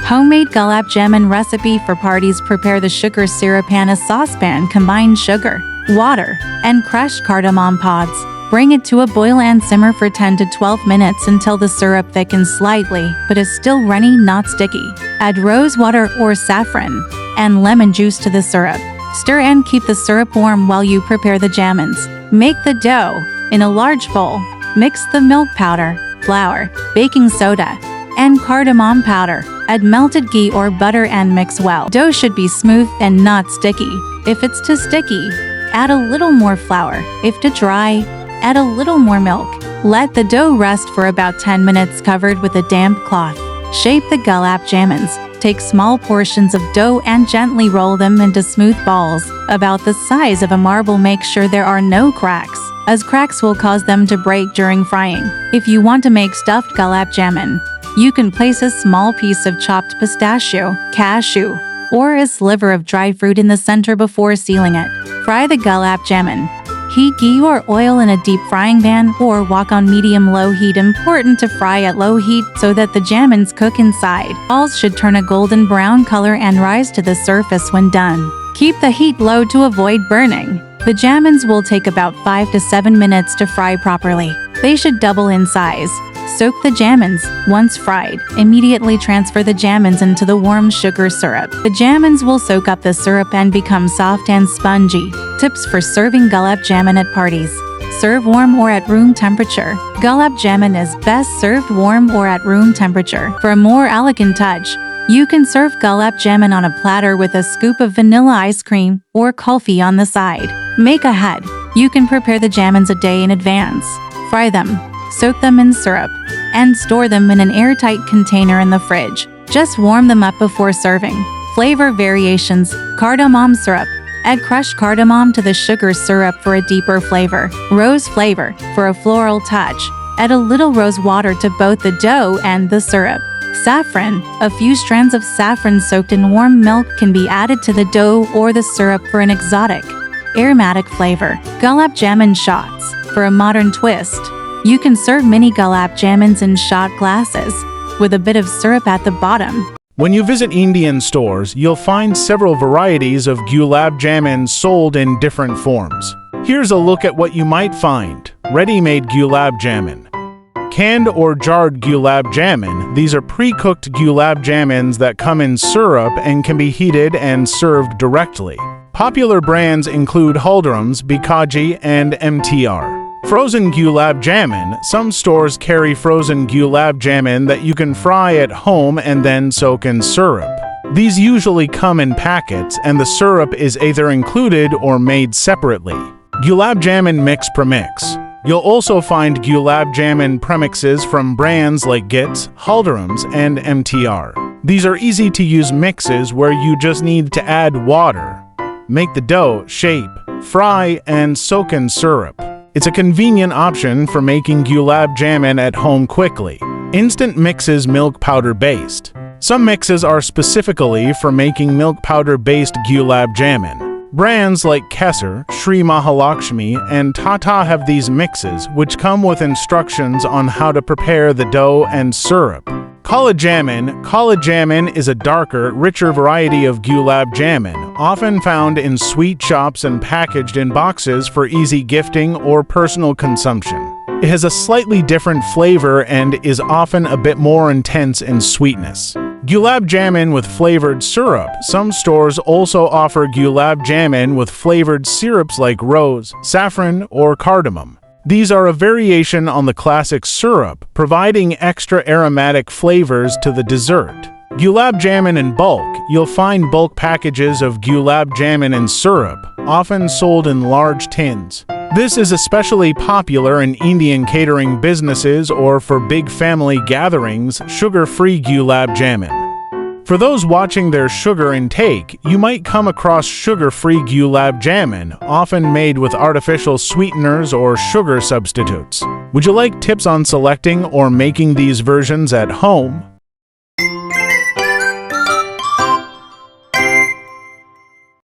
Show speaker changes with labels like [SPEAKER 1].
[SPEAKER 1] Homemade gulab jamun recipe for parties. Prepare the sugar syrup in a saucepan. Combine sugar, water, and crushed cardamom pods. Bring it to a boil and simmer for 10 to 12 minutes until the syrup thickens slightly but is still runny, not sticky. Add rose water or saffron and lemon juice to the syrup. Stir and keep the syrup warm while you prepare the jamuns. Make the dough in a large bowl. Mix the milk powder, flour, baking soda, and cardamom powder. Add melted ghee or butter and mix well. Dough should be smooth and not sticky. If it's too sticky, add a little more flour. If too dry, add a little more milk. Let the dough rest for about 10 minutes covered with a damp cloth. Shape the gulab jamuns. Take small portions of dough and gently roll them into smooth balls, about the size of a marble. Make sure there are no cracks, as cracks will cause them to break during frying. If you want to make stuffed gulab jamun, you can place a small piece of chopped pistachio, cashew, or a sliver of dry fruit in the center before sealing it. Fry the gulab jamun. Heat ghee or oil in a deep frying pan or wok on medium-low heat. Important to fry at low heat so that the jamuns cook inside. Balls should turn a golden brown color and rise to the surface when done. Keep the heat low to avoid burning. The jamuns will take about 5 to 7 minutes to fry properly. They should double in size. Soak the jamuns. Once fried, immediately transfer the jamuns into the warm sugar syrup. The jamuns will soak up the syrup and become soft and spongy. Tips for serving gulab jamun at parties. Serve warm or at room temperature. Gulab jamun is best served warm or at room temperature. For a more elegant touch, you can serve gulab jamun on a platter with a scoop of vanilla ice cream or kulfi on the side. Make ahead. You can prepare the jamuns a day in advance. Fry them. Soak them in syrup, and store them in an airtight container in the fridge. Just warm them up before serving. Flavor variations. Cardamom syrup. Add crushed cardamom to the sugar syrup for a deeper flavor. Rose flavor. For a floral touch, add a little rose water to both the dough and the syrup. Saffron. A few strands of saffron soaked in warm milk can be added to the dough or the syrup for an exotic, aromatic flavor. Gulab jamun shots. For a modern twist, you can serve mini gulab jamuns in shot glasses, with a bit of syrup at the bottom.
[SPEAKER 2] When you visit Indian stores, you'll find several varieties of gulab jamun sold in different forms. Here's a look at what you might find. Ready-made gulab jamun. Canned or jarred gulab jamun. These are pre-cooked gulab jamuns that come in syrup and can be heated and served directly. Popular brands include Haldiram's, Bikaji, and MTR. Frozen gulab jamun. Some stores carry frozen gulab jamun that you can fry at home and then soak in syrup. These usually come in packets, and the syrup is either included or made separately. Gulab jamun mix premix. You'll also find gulab jamun premixes from brands like Gits, Haldiram's, and MTR. These are easy-to-use mixes where you just need to add water, make the dough, shape, fry, and soak in syrup. It's a convenient option for making gulab jamun at home quickly. Instant mixes milk powder based. Some mixes are specifically for making milk powder based gulab jamun. Brands like Kesar, Sri Mahalakshmi, and Tata have these mixes, which come with instructions on how to prepare the dough and syrup. Kala jamun. Kala jamun is a darker, richer variety of gulab jamun, often found in sweet shops and packaged in boxes for easy gifting or personal consumption. It has a slightly different flavor and is often a bit more intense in sweetness. Gulab jamun with flavored syrup. Some stores also offer gulab jamun with flavored syrups like rose, saffron, or cardamom. These are a variation on the classic syrup, providing extra aromatic flavors to the dessert. Gulab jamun in bulk. You'll find bulk packages of gulab jamun in syrup, often sold in large tins. This is especially popular in Indian catering businesses or for big family gatherings. Sugar-free gulab jamun. For those watching their sugar intake, you might come across sugar-free gulab jamun, often made with artificial sweeteners or sugar substitutes. Would you like tips on selecting or making these versions at home?